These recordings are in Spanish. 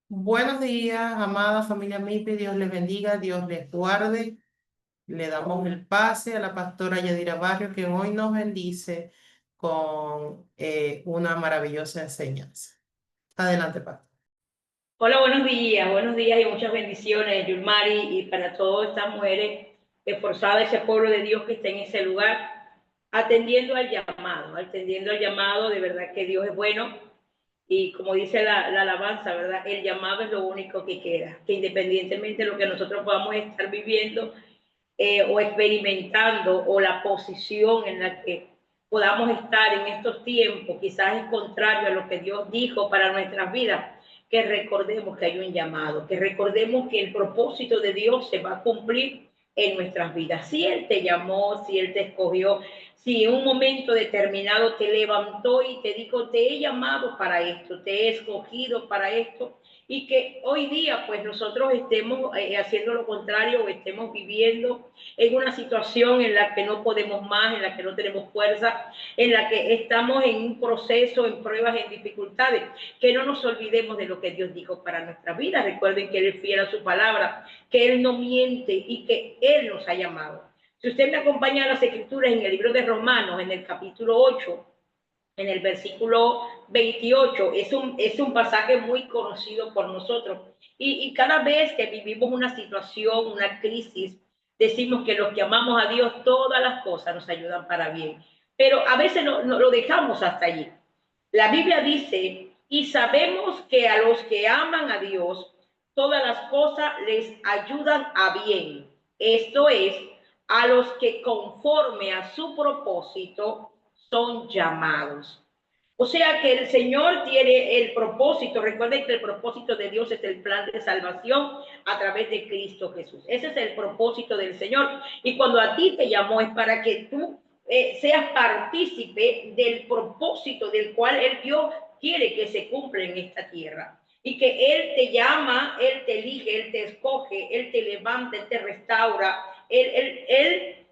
Buenos días, amada familia MIPI, Dios les bendiga, Dios les guarde. Le damos el pase a la pastora Yadira Barrio, que hoy nos bendice con una maravillosa enseñanza. Adelante, pastor. Hola, buenos días y muchas bendiciones, Yulmari, y para todas estas mujeres esforzadas, ese pueblo de Dios que está en ese lugar, atendiendo al llamado, de verdad que Dios es bueno, y como dice la alabanza, ¿verdad? El llamado es lo único que queda, que independientemente de lo que nosotros podamos estar viviendo o experimentando, o la posición en la que podamos estar en estos tiempos, quizás es contrario a lo que Dios dijo para nuestras vidas, que recordemos que hay un llamado, que recordemos que el propósito de Dios se va a cumplir en nuestras vidas. Si Él te llamó, si Él te escogió, si en un momento determinado te levantó y te dijo, te he llamado para esto, te he escogido para esto, y que hoy día pues nosotros estemos haciendo lo contrario, o estemos viviendo en una situación en la que no podemos más, en la que no tenemos fuerza, en la que estamos en un proceso, en pruebas, en dificultades, que no nos olvidemos de lo que Dios dijo para nuestra vida. Recuerden que Él es fiel a su palabra, que Él no miente y que Él nos ha llamado. Si usted me acompaña a las escrituras en el libro de Romanos, en el capítulo 8, en el versículo 28, es un pasaje muy conocido por nosotros. Y cada vez que vivimos una situación, una crisis, decimos que los que amamos a Dios, todas las cosas nos ayudan para bien. Pero a veces no lo dejamos hasta allí. La Biblia dice, y sabemos que a los que aman a Dios, todas las cosas les ayudan a bien. Esto es, a los que conforme a su propósito son llamados. O sea que el Señor tiene el propósito. Recuerden que el propósito de Dios es el plan de salvación a través de Cristo Jesús. Ese es el propósito del Señor. Y cuando a ti te llamó es para que tú seas partícipe del propósito del cual Dios quiere que se cumpla en esta tierra. Y que Él te llama, Él te elige, Él te escoge, Él te levanta, Él te restaura, Él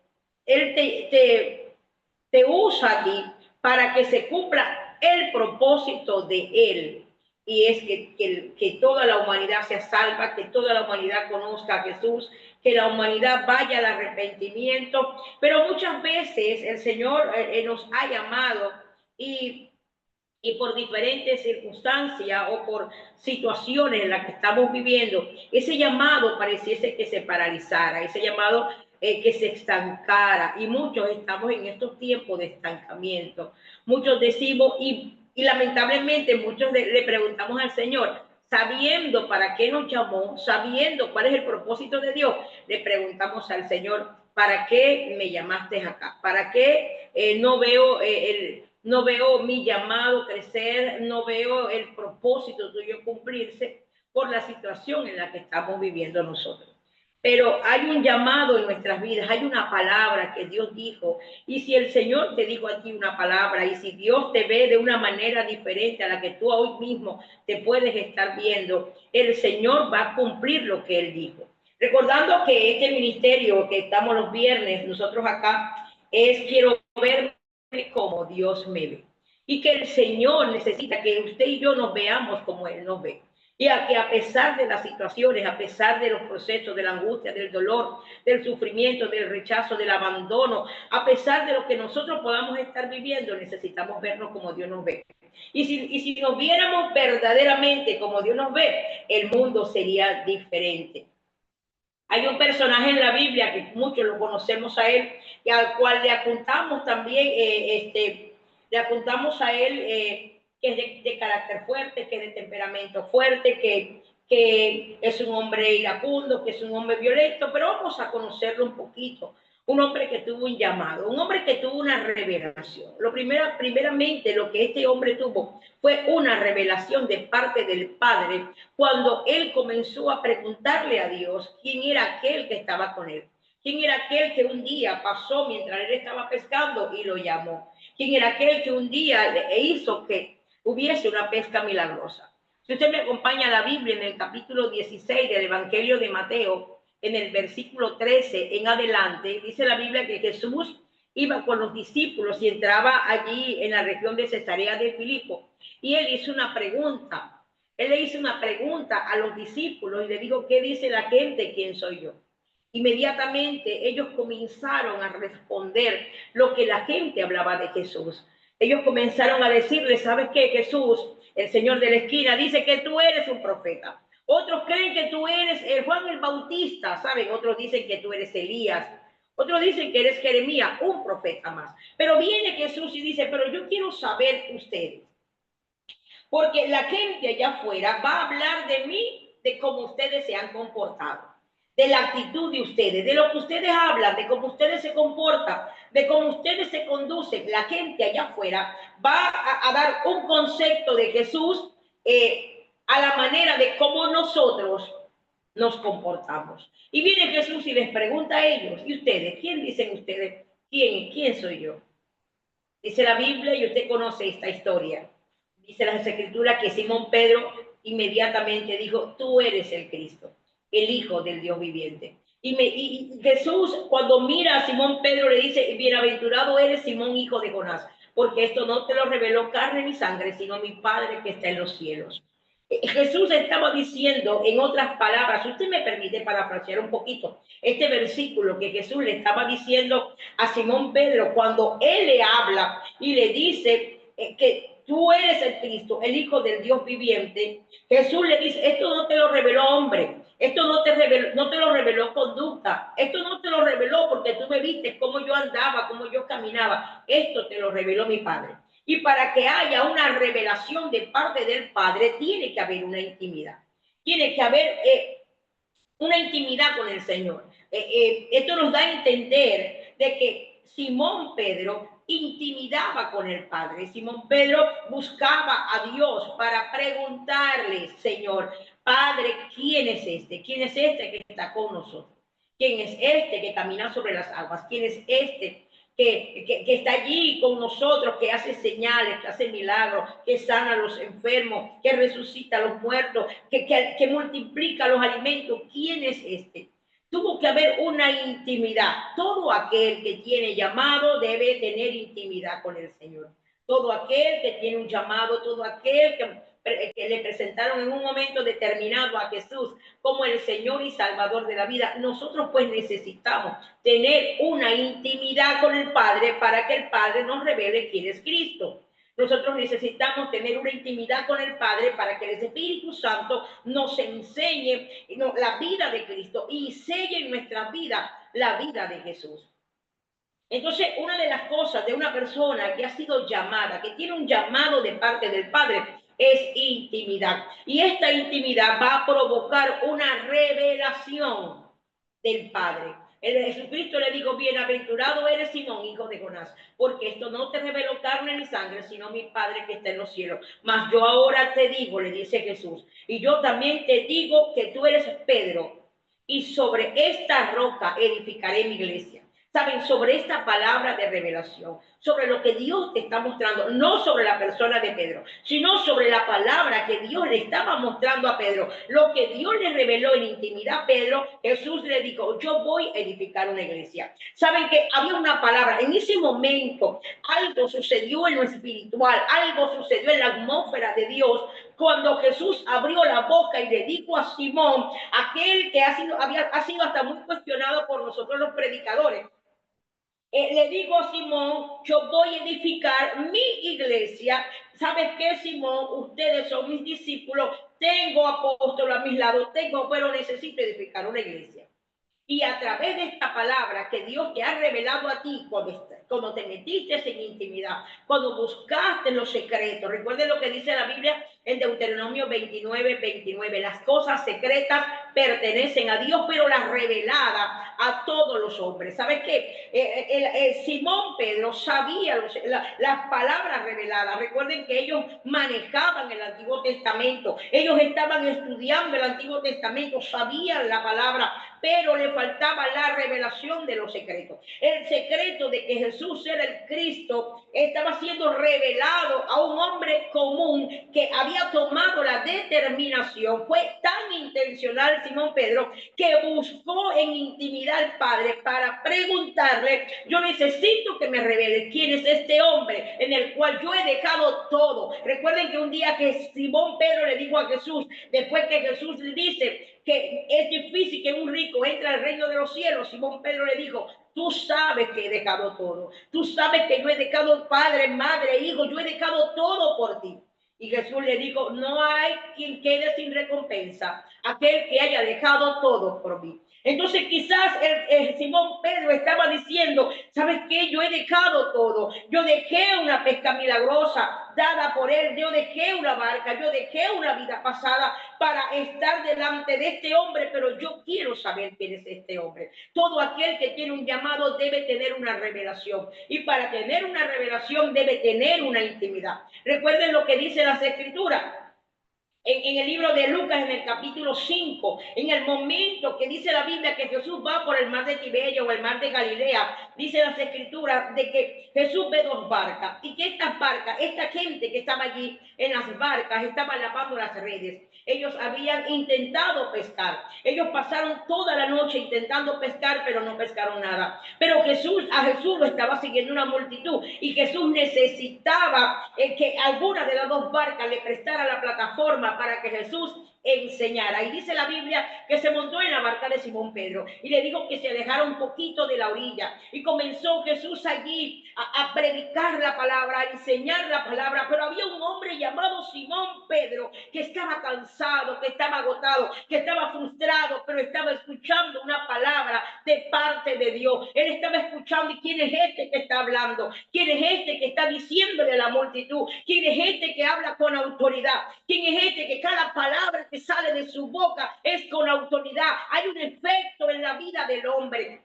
te usa a ti para que se cumpla el propósito de Él. Y es que toda la humanidad sea salva, que toda la humanidad conozca a Jesús, que la humanidad vaya al arrepentimiento. Pero muchas veces el Señor nos ha llamado y por diferentes circunstancias o por situaciones en las que estamos viviendo, ese llamado pareciese que se paralizara, ese llamado que se estancara, y muchos estamos en estos tiempos de estancamiento. Muchos decimos, y lamentablemente muchos le preguntamos al Señor, sabiendo para qué nos llamó, sabiendo cuál es el propósito de Dios, le preguntamos al Señor, ¿para qué me llamaste acá? ¿Para qué no veo mi llamado crecer, no veo el propósito tuyo cumplirse por la situación en la que estamos viviendo nosotros? Pero hay un llamado en nuestras vidas, hay una palabra que Dios dijo, y si el Señor te dijo a ti una palabra, y si Dios te ve de una manera diferente a la que tú hoy mismo te puedes estar viendo, el Señor va a cumplir lo que Él dijo. Recordando que este ministerio que estamos los viernes, nosotros acá, quiero ver como Dios me ve. Y que el Señor necesita que usted y yo nos veamos como Él nos ve. Y a que a pesar de las situaciones, a pesar de los procesos, de la angustia, del dolor, del sufrimiento, del rechazo, del abandono, a pesar de lo que nosotros podamos estar viviendo, necesitamos vernos como Dios nos ve. Y si nos viéramos verdaderamente como Dios nos ve, el mundo sería diferente. Hay un personaje en la Biblia que muchos lo conocemos a él, y al cual le apuntamos también, le apuntamos a él que es de carácter fuerte, que es de temperamento fuerte, que es un hombre iracundo, que es un hombre violento, pero vamos a conocerlo un poquito. Un hombre que tuvo un llamado, un hombre que tuvo una revelación. Primeramente, lo que este hombre tuvo fue una revelación de parte del Padre cuando él comenzó a preguntarle a Dios quién era aquel que estaba con él. ¿Quién era aquel que un día pasó mientras él estaba pescando y lo llamó? ¿Quién era aquel que un día le hizo que hubiese una pesca milagrosa? Si usted me acompaña a la Biblia en el capítulo 16 del Evangelio de Mateo, en el versículo 13 en adelante, dice la Biblia que Jesús iba con los discípulos y entraba allí en la región de Cesarea de Filipo. Y él hizo una pregunta. Él le hizo una pregunta a los discípulos y le dijo, ¿qué dice la gente? ¿Quién soy yo? Inmediatamente ellos comenzaron a responder lo que la gente hablaba de Jesús. Ellos comenzaron a decirle, ¿sabes qué? Jesús, el Señor de la esquina, dice que tú eres un profeta. Otros creen que tú eres el Juan el Bautista, ¿saben? Otros dicen que tú eres Elías. Otros dicen que eres Jeremías, un profeta más. Pero viene Jesús y dice, pero yo quiero saber ustedes, porque la gente allá afuera va a hablar de mí, de cómo ustedes se han comportado, de la actitud de ustedes, de lo que ustedes hablan, de cómo ustedes se comportan, de cómo ustedes se conducen. La gente allá afuera va a dar un concepto de Jesús a la manera de cómo nosotros nos comportamos. Y viene Jesús y les pregunta a ellos, ¿y ustedes? ¿Quién dicen ustedes? ¿Quién soy yo? Dice la Biblia, y usted conoce esta historia. Dice las Escrituras que Simón Pedro inmediatamente dijo, tú eres el Cristo, el Hijo del Dios viviente. Y Jesús, cuando mira a Simón Pedro, le dice, bienaventurado eres Simón, hijo de Jonás, porque esto no te lo reveló carne ni sangre, sino mi Padre que está en los cielos. Jesús estaba diciendo, en otras palabras, si usted me permite parafrasear un poquito, este versículo que Jesús le estaba diciendo a Simón Pedro cuando él le habla y le dice que tú eres el Cristo, el Hijo del Dios viviente. Jesús le dice, esto no te lo reveló hombre, esto no te lo reveló conducta, esto no te lo reveló porque tú me viste cómo yo andaba, cómo yo caminaba, esto te lo reveló mi Padre. Y para que haya una revelación de parte del Padre, tiene que haber una intimidad. Tiene que haber una intimidad con el Señor. Esto nos da a entender de que Simón Pedro intimidaba con el Padre. Simón Pedro buscaba a Dios para preguntarle, Señor, Padre, ¿quién es este? ¿Quién es este que está con nosotros? ¿Quién es este que camina sobre las aguas? ¿Quién es este que está allí con nosotros, que hace señales, que hace milagros, que sana a los enfermos, que resucita a los muertos, que multiplica los alimentos? ¿Quién es este? Tuvo que haber una intimidad. Todo aquel que tiene llamado debe tener intimidad con el Señor. Todo aquel que tiene un llamado, todo aquel que le presentaron en un momento determinado a Jesús como el Señor y Salvador de la vida, nosotros pues necesitamos tener una intimidad con el Padre para que el Padre nos revele quién es Cristo. Nosotros necesitamos tener una intimidad con el Padre para que el Espíritu Santo nos enseñe la vida de Cristo y selle en nuestra vida la vida de Jesús. Entonces, una de las cosas de una persona que ha sido llamada, que tiene un llamado de parte del Padre, es intimidad. Y esta intimidad va a provocar una revelación del Padre. El Jesucristo le dijo, bienaventurado eres Simón, hijo de Jonás, porque esto no te reveló carne ni sangre, sino mi Padre que está en los cielos. Mas yo ahora te digo, le dice Jesús, y yo también te digo que tú eres Pedro, y sobre esta roca edificaré mi iglesia. Saben, sobre esta palabra de revelación, sobre lo que Dios te está mostrando, no sobre la persona de Pedro, sino sobre la palabra que Dios le estaba mostrando a Pedro, lo que Dios le reveló en intimidad a Pedro. Jesús le dijo, yo voy a edificar una iglesia. Saben que había una palabra, en ese momento algo sucedió en lo espiritual, algo sucedió en la atmósfera de Dios, cuando Jesús abrió la boca y le dijo a Simón, aquel que ha sido hasta muy cuestionado por nosotros los predicadores, le digo a Simón, yo voy a edificar mi iglesia. ¿Sabes qué, Simón? Ustedes son mis discípulos, tengo apóstol a mis lados, pero necesito edificar una iglesia. Y a través de esta palabra que Dios te ha revelado a ti cuando te metiste en intimidad, cuando buscaste los secretos, recuerden lo que dice la Biblia en Deuteronomio 29:29, las cosas secretas pertenecen a Dios, pero las reveladas a todos los hombres. ¿Sabes qué? Simón Pedro sabía las palabras reveladas. Recuerden que ellos manejaban el Antiguo Testamento, ellos estaban estudiando el Antiguo Testamento, sabían la palabra, pero le faltaba la revelación de los secretos. El secreto de que Jesús era el Cristo estaba siendo revelado a un hombre común que había tomado la determinación, fue tan intencional Simón Pedro, que buscó en intimidad al Padre para preguntarle: yo necesito que me revele quién es este hombre en el cual yo he dejado todo. Recuerden que un día que Simón Pedro le dijo a Jesús, después que Jesús le dice que es difícil que un rico entre al reino de los cielos, Simón Pedro le dijo: tú sabes que he dejado todo, tú sabes que yo he dejado padre, madre, hijo, yo he dejado todo por ti. Y Jesús le dijo: no hay quien quede sin recompensa, aquel que haya dejado todo por mí. Entonces quizás Simón Pedro estaba diciendo: ¿sabes qué? Yo he dejado todo. Yo dejé una pesca milagrosa dada por él. Yo dejé una barca. Yo dejé una vida pasada para estar delante de este hombre. Pero yo quiero saber quién es este hombre. Todo aquel que tiene un llamado debe tener una revelación. Y para tener una revelación debe tener una intimidad. Recuerden lo que dice las Escrituras. En el libro de Lucas, en el capítulo 5, en el momento que dice la Biblia que Jesús va por el mar de Tiberio o el mar de Galilea, dice las Escrituras de que Jesús ve dos barcas y que estas barcas, esta gente que estaba allí en las barcas, estaba lavando las redes. Ellos habían intentado pescar. Ellos pasaron toda la noche intentando pescar, pero no pescaron nada. Pero a Jesús lo estaba siguiendo una multitud y Jesús necesitaba que alguna de las dos barcas le prestara la plataforma para que Jesús enseñara. Y dice la Biblia que se montó en la barca de Simón Pedro y le dijo que se alejara un poquito de la orilla. Y comenzó Jesús allí a predicar la palabra, a enseñar la palabra. Pero había un hombre llamado Simón Pedro que estaba cansado, que estaba agotado, que estaba frustrado, pero estaba escuchando una palabra de parte de Dios. Él estaba escuchando: ¿y quién es este que está hablando? ¿Quién es este que está diciéndole a la multitud? ¿Quién es este que habla con autoridad? ¿Quién es este que cada palabra que sale de su boca es con autoridad? Hay un efecto en la vida del hombre.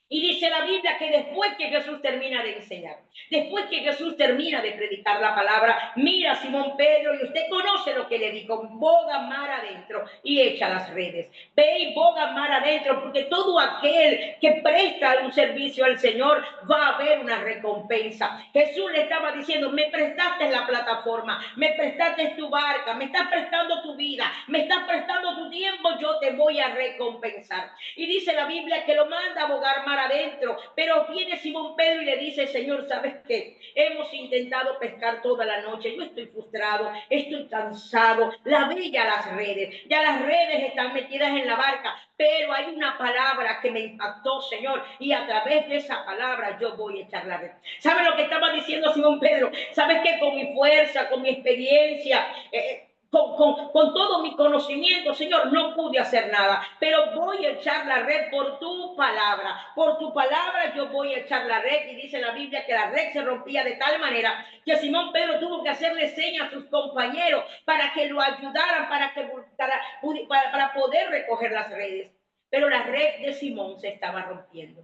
Y dice la Biblia que después que Jesús termina de enseñar, después que Jesús termina de predicar la palabra, mira a Simón Pedro y usted conoce lo que le dijo: boga mar adentro y echa las redes. Ve y boga mar adentro, porque todo aquel que presta un servicio al Señor va a haber una recompensa. Jesús le estaba diciendo: me prestaste la plataforma, me prestaste tu barca, me estás prestando tu vida, me estás prestando tu tiempo, yo te voy a recompensar. Y dice la Biblia que lo manda a bogar mar adentro, pero viene Simón Pedro y le dice: Señor, ¿sabes qué? Hemos intentado pescar toda la noche, yo estoy frustrado, estoy cansado, lavé ya las redes están metidas en la barca, pero hay una palabra que me impactó, Señor, y a través de esa palabra yo voy a echar la red. ¿Sabes lo que estaba diciendo Simón Pedro? ¿Sabes qué? Con mi fuerza, con mi experiencia, con todo mi conocimiento, Señor, no pude hacer nada, pero voy a echar la red por tu palabra yo voy a echar la red. Y dice la Biblia que la red se rompía de tal manera que Simón Pedro tuvo que hacerle señas a sus compañeros para que lo ayudaran, para poder recoger las redes. Pero la red de Simón se estaba rompiendo.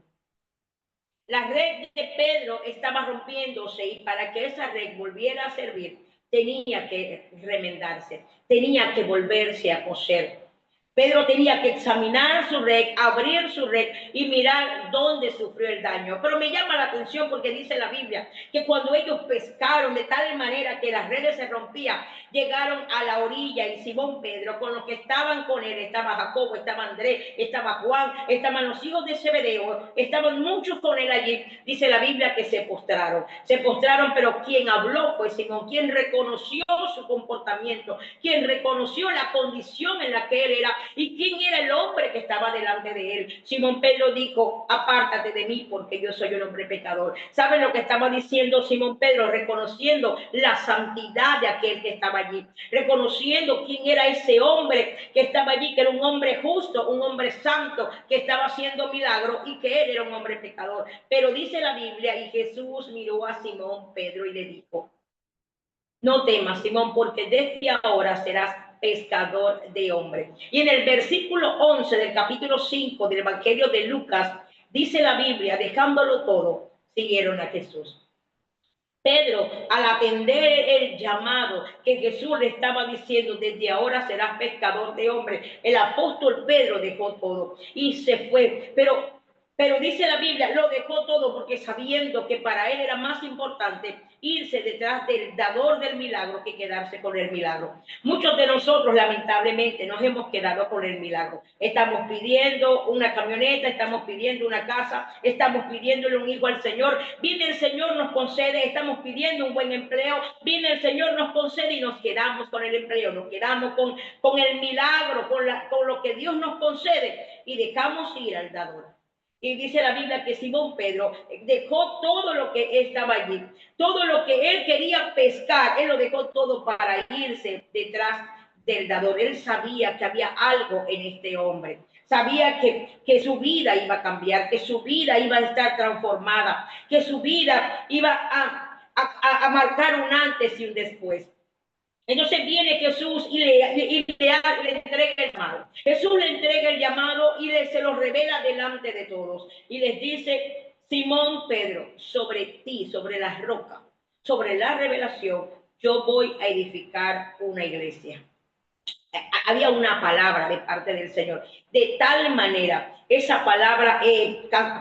La red de Pedro estaba rompiéndose y para que esa red volviera a servir, tenía que remendarse, tenía que volverse a coser. Pedro tenía que examinar su red, abrir su red y mirar dónde sufrió el daño. Pero me llama la atención porque dice la Biblia que cuando ellos pescaron de tal manera que las redes se rompían, llegaron a la orilla y Simón Pedro, con los que estaban con él, estaba Jacobo, estaba Andrés, estaba Juan, estaban los hijos de Zebedeo, estaban muchos con él allí. Dice la Biblia que se postraron, pero quien habló fue Simón, quien reconoció su comportamiento, quien reconoció la condición en la que él era y quién era el hombre que estaba delante de él. Simón Pedro dijo: apártate de mí porque yo soy un hombre pecador. ¿Saben lo que estaba diciendo Simón Pedro? Reconociendo la santidad de aquel que estaba allí, reconociendo quién era ese hombre que estaba allí, que era un hombre justo, un hombre santo, que estaba haciendo milagros y que él era un hombre pecador. Pero dice la Biblia, y Jesús miró a Simón Pedro y le dijo: no temas, Simón, porque desde ahora serás pescador de hombres. Y en el versículo 11 del capítulo 5 del Evangelio de Lucas, dice la Biblia: dejándolo todo, siguieron a Jesús. Pedro, al atender el llamado que Jesús le estaba diciendo: desde ahora serás pescador de hombres, el apóstol Pedro dejó todo y se fue. Pero dice la Biblia, lo dejó todo porque sabiendo que para él era más importante irse detrás del dador del milagro que quedarse con el milagro. Muchos de nosotros lamentablemente nos hemos quedado con el milagro. Estamos pidiendo una camioneta, estamos pidiendo una casa, estamos pidiéndole un hijo al Señor. Viene el Señor, nos concede, estamos pidiendo un buen empleo, viene el Señor, nos concede y nos quedamos con el empleo, nos quedamos con el milagro, con lo que Dios nos concede y dejamos ir al dador. Y dice la Biblia que Simón Pedro dejó todo lo que estaba allí, todo lo que él quería pescar, él lo dejó todo para irse detrás del dador. Él sabía que había algo en este hombre, sabía que su vida iba a cambiar, que su vida iba a estar transformada, que su vida iba a marcar un antes y un después. Entonces viene Jesús y le entrega el llamado. Jesús le entrega el llamado y se lo revela delante de todos. Y les dice, Simón Pedro, sobre ti, sobre la roca, sobre la revelación, yo voy a edificar una iglesia. Había una palabra de parte del Señor. De tal manera, esa palabra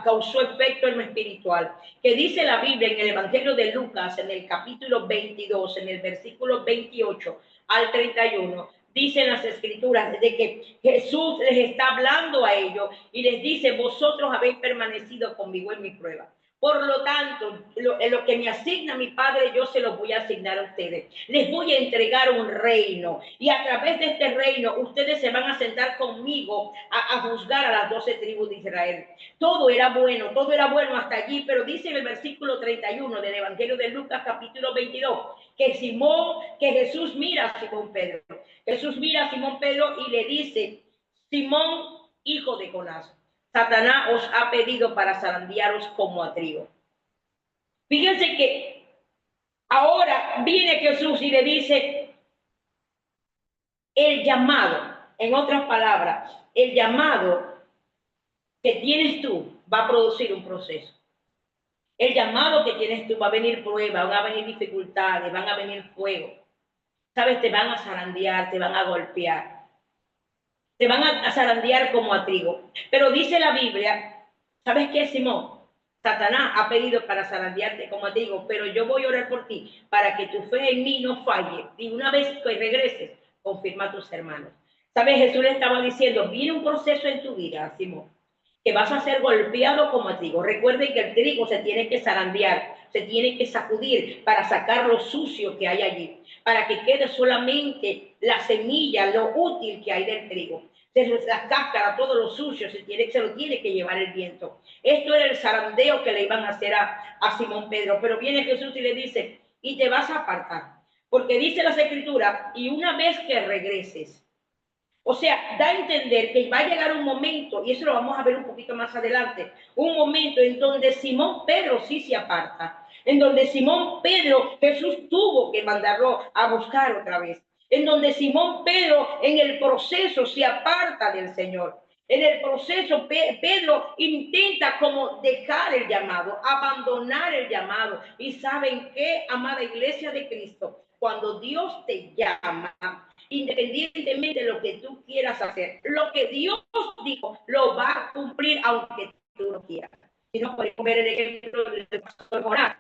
causó efecto en lo espiritual, que dice la Biblia en el Evangelio de Lucas, en el capítulo 22, en el versículo 28 al 31, dicen las escrituras de que Jesús les está hablando a ellos y les dice, vosotros habéis permanecido conmigo en mi prueba. Por lo tanto, lo que me asigna mi Padre, yo se lo voy a asignar a ustedes. Les voy a entregar un reino y a través de este reino ustedes se van a sentar conmigo a juzgar a las 12 tribus de Israel. Todo era bueno hasta allí, pero dice en el versículo 31 del Evangelio de Lucas capítulo 22 que Jesús mira a Simón Pedro. Jesús mira a Simón Pedro y le dice, Simón, hijo de Jonás, Satanás os ha pedido para zarandearos como a trigo. Fíjense que ahora viene Jesús y le dice el llamado, en otras palabras, el llamado que tienes tú va a producir un proceso. El llamado que tienes tú va a venir pruebas, van a venir dificultades, van a venir fuego. ¿Sabes? Te van a zarandear, te van a golpear. Te van a zarandear como a trigo. Pero dice la Biblia, ¿sabes qué, Simón? Satanás ha pedido para zarandearte como a trigo, pero yo voy a orar por ti para que tu fe en mí no falle. Y una vez que regreses, confirma a tus hermanos. ¿Sabes? Jesús le estaba diciendo, viene un proceso en tu vida, Simón, que vas a ser golpeado como a trigo. Recuerden que el trigo se tiene que zarandear, se tiene que sacudir para sacar lo sucio que hay allí, para que quede solamente la semilla, lo útil que hay del trigo. Las cáscaras, todo lo sucio, se lo tiene que llevar el viento. Esto era el zarandeo que le iban a hacer a Simón Pedro. Pero viene Jesús y le dice, y te vas a apartar, porque dice las escrituras, y una vez que regreses, o sea, da a entender que va a llegar un momento, y eso lo vamos a ver un poquito más adelante, un momento en donde Simón Pedro sí se aparta, en donde Simón Pedro, Jesús tuvo que mandarlo a buscar otra vez, en donde Simón Pedro en el proceso se aparta del Señor. En el proceso, Pedro intenta como dejar el llamado, abandonar el llamado. ¿Y saben qué, amada iglesia de Cristo? Cuando Dios te llama, independientemente de lo que tú quieras hacer, lo que Dios dijo lo va a cumplir aunque tú no quieras. Si no, podemos ver el ejemplo del pastor Jonás.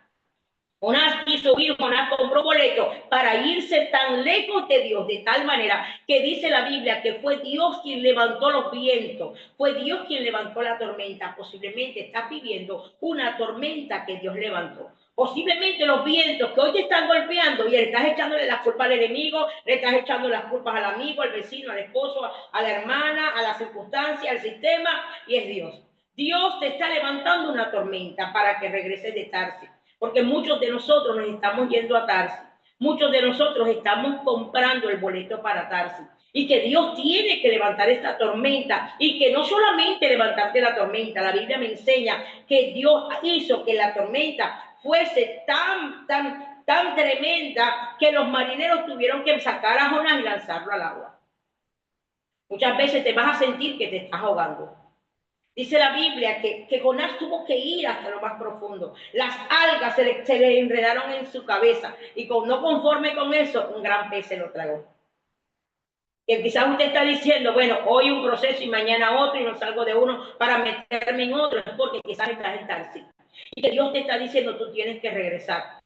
Jonás quiso ir, Jonás compró boleto para irse tan lejos de Dios, de tal manera que dice la Biblia que fue Dios quien levantó los vientos, fue Dios quien levantó la tormenta. Posiblemente estás viviendo una tormenta que Dios levantó. Posiblemente los vientos que hoy te están golpeando y le estás echándole las culpas al enemigo, le estás echando las culpas al amigo, al vecino, al esposo, a la hermana, a la circunstancia, al sistema, y es Dios. Dios te está levantando una tormenta para que regreses de Tarsis. Porque muchos de nosotros nos estamos yendo a Tarsis. Muchos de nosotros estamos comprando el boleto para Tarsis. Y que Dios tiene que levantar esta tormenta. Y que no solamente levantarte la tormenta. La Biblia me enseña que Dios hizo que la tormenta fuese tan tremenda que los marineros tuvieron que sacar a Jonás y lanzarlo al agua. Muchas veces te vas a sentir que te estás ahogando. Dice la Biblia que Jonás tuvo que ir hasta lo más profundo. Las algas se le enredaron en su cabeza y no conforme con eso, un gran pez se lo tragó. Que quizás usted está diciendo, bueno, hoy un proceso y mañana otro y no salgo de uno para meterme en otro, es porque quizás estás en Tarsis. Y que Dios te está diciendo, tú tienes que regresar.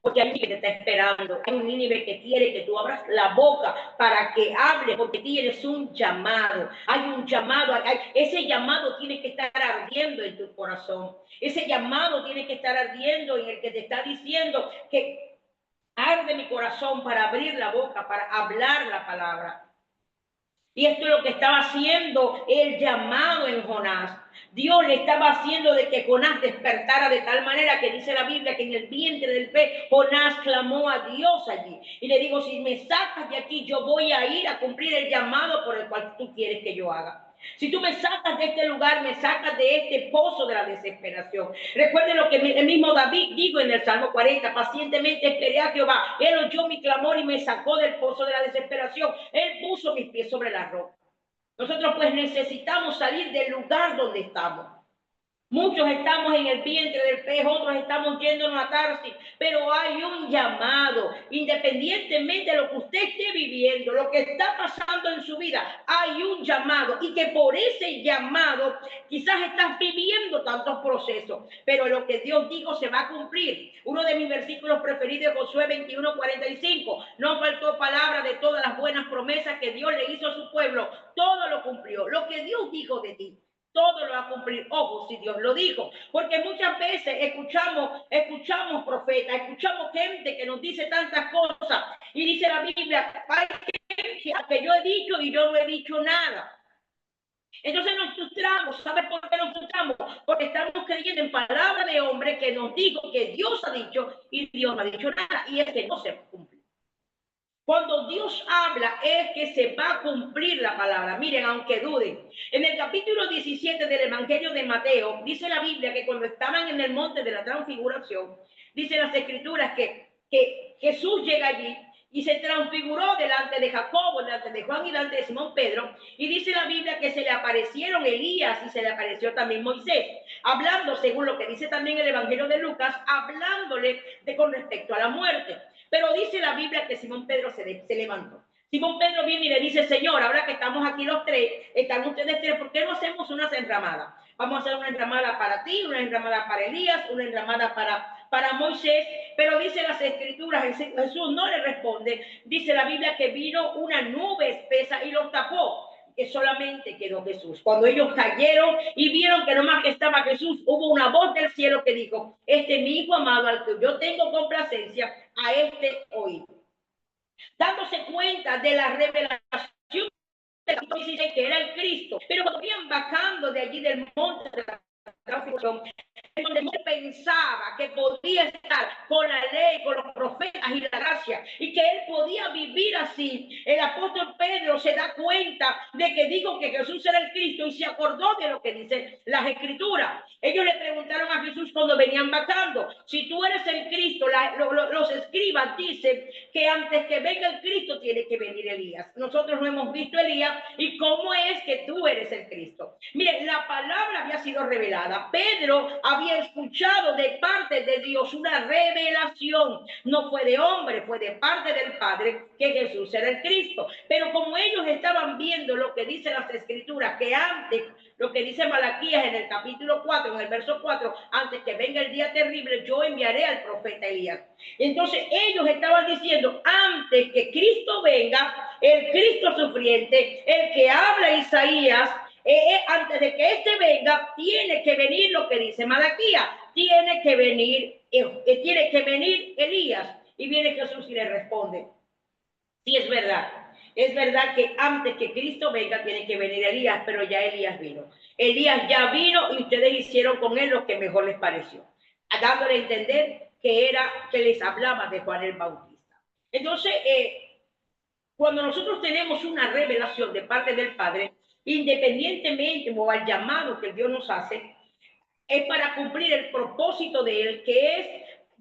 porque hay un Nínive que te está esperando, hay un Nínive que quiere que tú abras la boca para que hable, porque tienes un llamado, hay un llamado, ese llamado tiene que estar ardiendo en tu corazón, ese llamado tiene que estar ardiendo en el que te está diciendo que arde mi corazón para abrir la boca, para hablar la palabra. Y esto es lo que estaba haciendo el llamado en Jonás. Dios le estaba haciendo de que Jonás despertara de tal manera que dice la Biblia que en el vientre del pez Jonás clamó a Dios allí. Y le digo, si me sacas de aquí, yo voy a ir a cumplir el llamado por el cual tú quieres que yo haga. Si tú me sacas de este lugar, me sacas de este pozo de la desesperación. Recuerden lo que el mismo David dijo en el Salmo 40, pacientemente esperé a Jehová. Él oyó mi clamor y me sacó del pozo de la desesperación. Él puso mis pies sobre la roca. Nosotros pues necesitamos salir del lugar donde estamos. Muchos estamos en el vientre del pez, otros estamos yéndonos a Tarsis, pero hay un llamado, independientemente de lo que usted esté viviendo, lo que está pasando en su vida, hay un llamado y que por ese llamado quizás estás viviendo tantos procesos, pero lo que Dios dijo se va a cumplir. Uno de mis versículos preferidos es Josué 21:45, no faltó palabra de todas las buenas promesas que Dios le hizo a su pueblo, todo lo cumplió, lo que Dios dijo de ti. Todo lo va a cumplir, ojo, si Dios lo dijo, porque muchas veces escuchamos profetas, escuchamos gente que nos dice tantas cosas y dice la Biblia, hay que yo he dicho y yo no he dicho nada. Entonces nos frustramos. ¿Sabes por qué nos frustramos? Porque estamos creyendo en palabra de hombre que nos dijo que Dios ha dicho y Dios no ha dicho nada y es que no se cumple. Cuando Dios habla es que se va a cumplir la palabra. Miren, aunque duden. En el capítulo 17 del Evangelio de Mateo, dice la Biblia que cuando estaban en el monte de la transfiguración, dice las escrituras que Jesús llega allí y se transfiguró delante de Jacobo, delante de Juan y delante de Simón Pedro. Y dice la Biblia que se le aparecieron Elías y se le apareció también Moisés, hablando, según lo que dice también el Evangelio de Lucas, hablándole con respecto a la muerte. Pero dice la Biblia que Simón Pedro se levantó. Simón Pedro viene y le dice, Señor, ahora que estamos aquí los tres, están ustedes tres, ¿por qué no hacemos unas enramadas? Vamos a hacer una enramada para ti, una enramada para Elías, una enramada para Moisés. Pero dice las escrituras, Jesús no le responde. Dice la Biblia que vino una nube espesa y los tapó, que solamente quedó Jesús. Cuando ellos cayeron y vieron que nomás que estaba Jesús, hubo una voz del cielo que dijo, este es mi hijo amado al que yo tengo complacencia, a este oído. Dándose cuenta de la revelación de que era el Cristo, pero cuando iban bajando de allí del monte de la transfiguración, donde él pensaba que podía estar con la ley, con los profetas y la gracia, y que él podía vivir así, el apóstol Pedro se da cuenta de que dijo que Jesús era el Cristo y se acordó de lo que dicen las escrituras. Ellos le preguntaron a Jesús cuando venían bajando, si tú eres el Cristo, los escribas dicen que antes que venga el Cristo tiene que venir Elías. Nosotros no hemos visto Elías, y cómo es que tú eres el Cristo. Miren, la palabra había sido revelada. Pedro había escuchado de parte de Dios una revelación. No fue de hombre, fue de parte del Padre que Jesús era el Cristo. Pero como ellos estaban viendo lo que dicen las escrituras, que antes, lo que dice Malaquías en el capítulo 4, en el verso 4, antes que venga el día terrible, yo enviaré al profeta Elías. Entonces ellos estaban diciendo, antes que Cristo venga, el Cristo sufriente, el que habla Isaías, antes de que este venga, tiene que venir lo que dice Malaquías, tiene que venir Elías. Y viene Jesús y le responde, sí, es verdad. Es verdad que antes que Cristo venga tiene que venir Elías, pero ya Elías vino. Elías ya vino y ustedes hicieron con él lo que mejor les pareció, dándole a entender que les hablaba de Juan el Bautista. Entonces, cuando nosotros tenemos una revelación de parte del Padre, independientemente o al llamado que Dios nos hace, es para cumplir el propósito de él, que es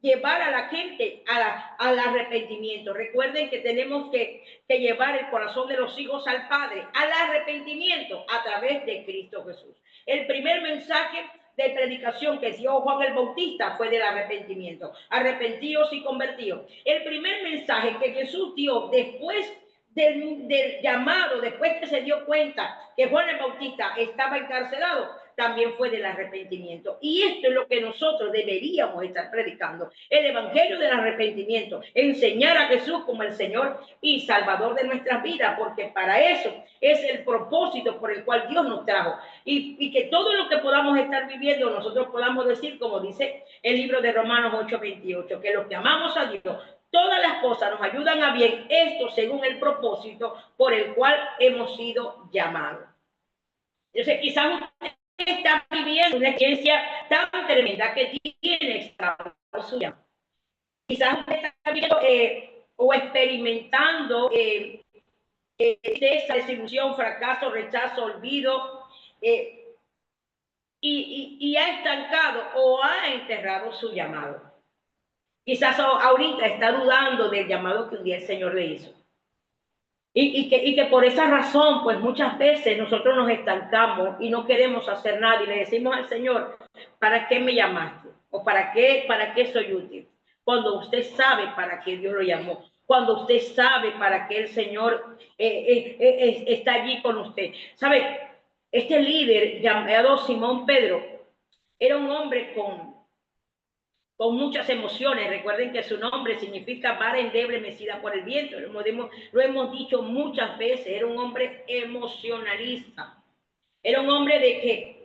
llevar a la gente al arrepentimiento. Recuerden que tenemos que llevar el corazón de los hijos al Padre, al arrepentimiento a través de Cristo Jesús. El primer mensaje de predicación que dio Juan el Bautista fue del arrepentimiento. Arrepentíos y convertíos. El primer mensaje que Jesús dio después del llamado, después que se dio cuenta que Juan el Bautista estaba encarcelado, también fue del arrepentimiento. Y esto es lo que nosotros deberíamos estar predicando, el evangelio del arrepentimiento, enseñar a Jesús como el Señor y Salvador de nuestras vidas, porque para eso es el propósito por el cual Dios nos trajo. Y que todo lo que podamos estar viviendo, nosotros podamos decir, como dice el libro de Romanos 8:28, que los que amamos a Dios, todas las cosas nos ayudan a bien, esto según el propósito por el cual hemos sido llamados. Entonces, quizás usted está viviendo una experiencia tan tremenda que tiene extraño su llamado. Quizás usted está viviendo o experimentando esa desilusión, fracaso, rechazo, olvido, y ha estancado o ha enterrado su llamado. Quizás ahorita está dudando del llamado que un día el Señor le hizo. Y que por esa razón, pues muchas veces nosotros nos estancamos y no queremos hacer nada y le decimos al Señor, ¿para qué me llamaste? ¿O para qué soy útil? Cuando usted sabe para qué Dios lo llamó, cuando usted sabe para qué el Señor está allí con usted. ¿Sabe? Este líder llamado Simón Pedro era un hombre con muchas emociones. Recuerden que su nombre significa vara endeble mecida por el viento. Lo hemos dicho muchas veces. Era un hombre emocionalista. Era un hombre de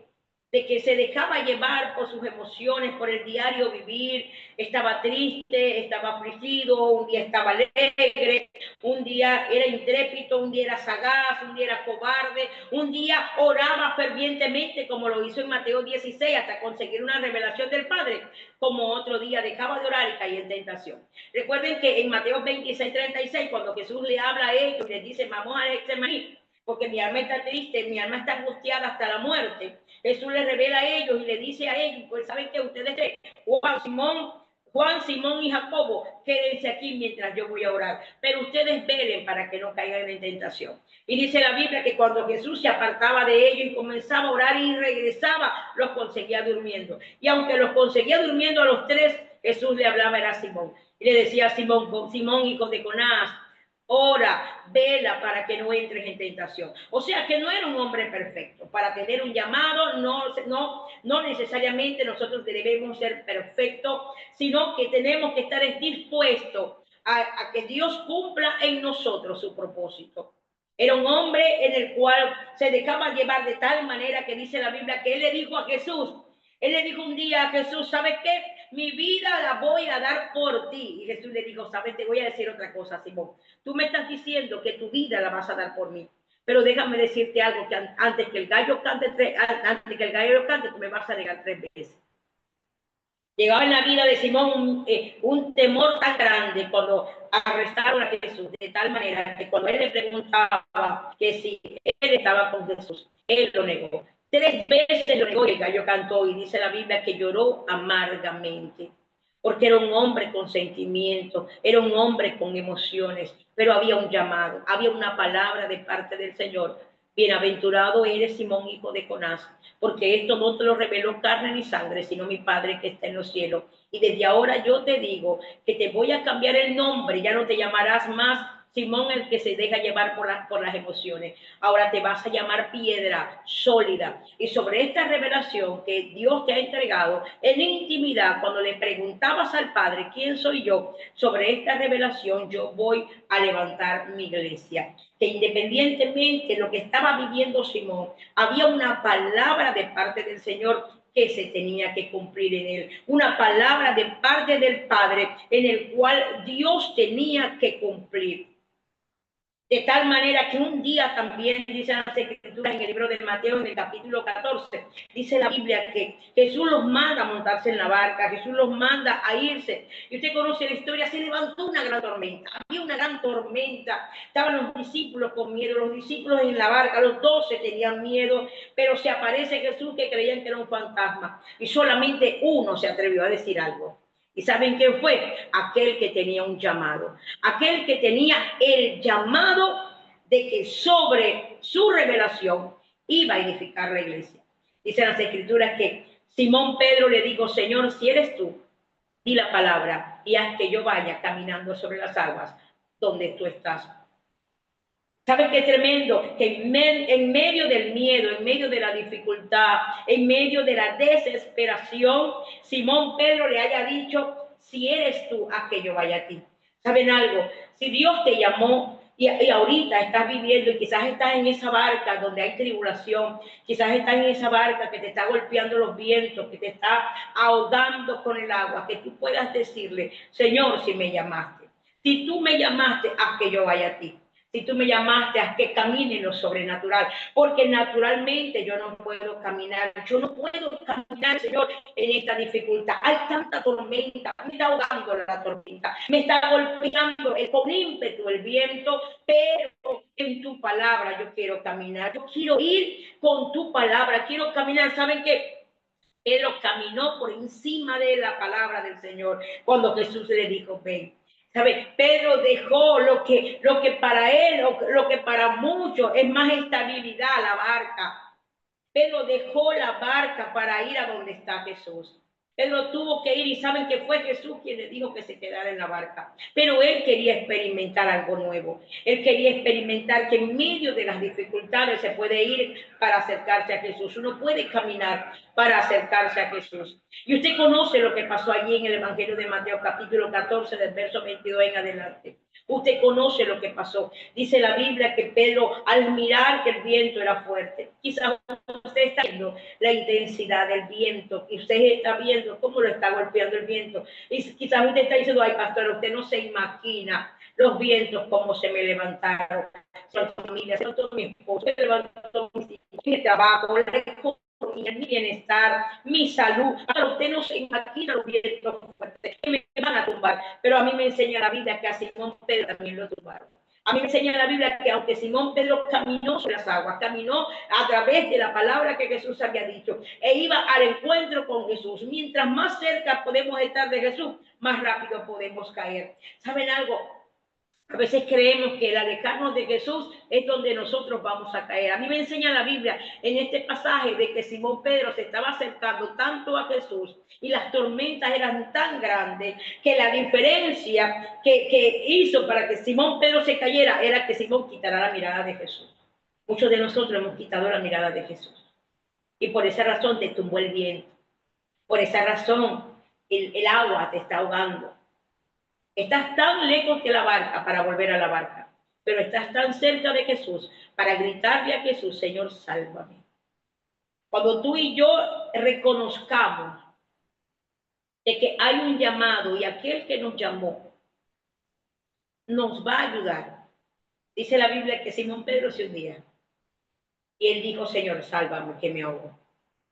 que se dejaba llevar por sus emociones, por el diario vivir. Estaba triste, estaba afligido, un día estaba alegre, un día era intrépido, un día era sagaz, un día era cobarde, un día oraba fervientemente, como lo hizo en Mateo 16, hasta conseguir una revelación del Padre, como otro día dejaba de orar y caía en tentación. Recuerden que en Mateo 26:36, cuando Jesús le habla a ellos y les dice, vamos a Getsemaní, porque mi alma está triste, mi alma está angustiada hasta la muerte. Jesús les revela a ellos y le dice a ellos, pues saben que ustedes, Juan, Simón y Jacobo, quédense aquí mientras yo voy a orar, pero ustedes velen para que no caigan en tentación. Y dice la Biblia que cuando Jesús se apartaba de ellos y comenzaba a orar y regresaba, los conseguía durmiendo. Y aunque los conseguía durmiendo a los tres, Jesús le hablaba era a Simón. Y le decía a Simón, Simón, hijo de Jonás, ora, vela para que no entres en tentación. O sea que no era un hombre perfecto. Para tener un llamado no necesariamente nosotros debemos ser perfectos, sino que tenemos que estar dispuestos a que Dios cumpla en nosotros su propósito. Era un hombre en el cual se dejaba llevar de tal manera que dice la Biblia que él le dijo a Jesús, él le dijo un día a Jesús, ¿sabes qué? Mi vida la voy a dar por ti. Y Jesús le dijo, ¿sabes? Te voy a decir otra cosa, Simón. Tú me estás diciendo que tu vida la vas a dar por mí. Pero déjame decirte algo, que antes que el gallo cante, tú me vas a negar 3 veces. Llegaba en la vida de Simón un temor tan grande cuando arrestaron a Jesús, de tal manera que cuando él le preguntaba que si él estaba con Jesús, él lo negó. 3 veces lo negó y el gallo cantó, y dice la Biblia que lloró amargamente, porque era un hombre con sentimientos, era un hombre con emociones, pero había un llamado, había una palabra de parte del Señor. Bienaventurado eres, Simón, hijo de Jonás, porque esto no te lo reveló carne ni sangre, sino mi Padre que está en los cielos. Y desde ahora yo te digo que te voy a cambiar el nombre, ya no te llamarás más Simón, el que se deja llevar por las emociones. Ahora te vas a llamar piedra sólida. Y sobre esta revelación que Dios te ha entregado en intimidad, cuando le preguntabas al Padre, ¿quién soy yo? Sobre esta revelación yo voy a levantar mi iglesia. Que independientemente de lo que estaba viviendo Simón, había una palabra de parte del Señor que se tenía que cumplir en él, una palabra de parte del Padre en el cual Dios tenía que cumplir. De tal manera que un día también dice las escrituras en el libro de Mateo, en el capítulo 14, dice la Biblia que Jesús los manda a montarse en la barca, Jesús los manda a irse. Y usted conoce la historia, se levantó una gran tormenta, había una gran tormenta, estaban los discípulos con miedo, los discípulos en la barca, los 12 tenían miedo, pero se aparece Jesús que creían que era un fantasma y solamente uno se atrevió a decir algo. ¿Y saben quién fue? Aquel que tenía un llamado. Aquel que tenía el llamado de que sobre su revelación iba a edificar la iglesia. Dicen las escrituras que Simón Pedro le dijo, Señor, si eres tú, di la palabra y haz que yo vaya caminando sobre las aguas donde tú estás. ¿Saben qué tremendo? Que en medio del miedo, en medio de la dificultad, en medio de la desesperación, Simón Pedro le haya dicho, si eres tú, haz que yo vaya a ti. ¿Saben algo? Si Dios te llamó y ahorita estás viviendo y quizás estás en esa barca donde hay tribulación, quizás estás en esa barca que te está golpeando los vientos, que te está ahogando con el agua, que tú puedas decirle, Señor, si me llamaste, si tú me llamaste, haz que yo vaya a ti. Si tú me llamaste a que camine en lo sobrenatural, porque naturalmente yo no puedo caminar, yo no puedo caminar, Señor, en esta dificultad. Hay tanta tormenta, me está ahogando la tormenta, me está golpeando con ímpetu el viento, pero en tu palabra yo quiero caminar, yo quiero ir con tu palabra, quiero caminar. ¿Saben qué? Pedro caminó por encima de la palabra del Señor cuando Jesús le dijo, ven. ¿Sabe? Pedro dejó lo que para él, lo que para muchos es más estabilidad, la barca. Pedro dejó la barca para ir a donde está Jesús. Pedro tuvo que ir y saben que fue Jesús quien le dijo que se quedara en la barca. Pero él quería experimentar algo nuevo. Él quería experimentar que en medio de las dificultades se puede ir para acercarse a Jesús. Uno puede caminar para acercarse a Jesús. Y usted conoce lo que pasó allí en el Evangelio de Mateo, capítulo 14, del verso 22 en adelante. Usted conoce lo que pasó. Dice la Biblia que Pedro, al mirar que el viento era fuerte, quizás usted está viendo la intensidad del viento, y usted está viendo cómo lo está golpeando el viento. Y quizás usted está diciendo, ay, pastor, usted no se imagina los vientos cómo se me levantaron. Son familia, son todo mi esposo, se levantó mi trabajo, mi bienestar, mi salud. Ahora usted no se imagina los vientos fuertes que me van a tumbar, pero a mí me enseña la Biblia que a Simón Pedro también lo tumbaron. A mí me enseña la Biblia que aunque Simón Pedro caminó sobre las aguas, caminó a través de la palabra que Jesús había dicho e iba al encuentro con Jesús. Mientras más cerca podemos estar de Jesús, más rápido podemos caer. ¿Saben algo? A veces creemos que el alejarnos de Jesús es donde nosotros vamos a caer. A mí me enseña la Biblia en este pasaje de que Simón Pedro se estaba acercando tanto a Jesús y las tormentas eran tan grandes que la diferencia que hizo para que Simón Pedro se cayera era que Simón quitara la mirada de Jesús. Muchos de nosotros hemos quitado la mirada de Jesús y por esa razón te tumbó el viento. Por esa razón el agua te está ahogando. Estás tan lejos de la barca para volver a la barca, pero estás tan cerca de Jesús para gritarle a Jesús, Señor, sálvame. Cuando tú y yo reconozcamos de que hay un llamado y aquel que nos llamó nos va a ayudar. Dice la Biblia que Simón Pedro se hundía y él dijo, Señor, sálvame, que me ahogo.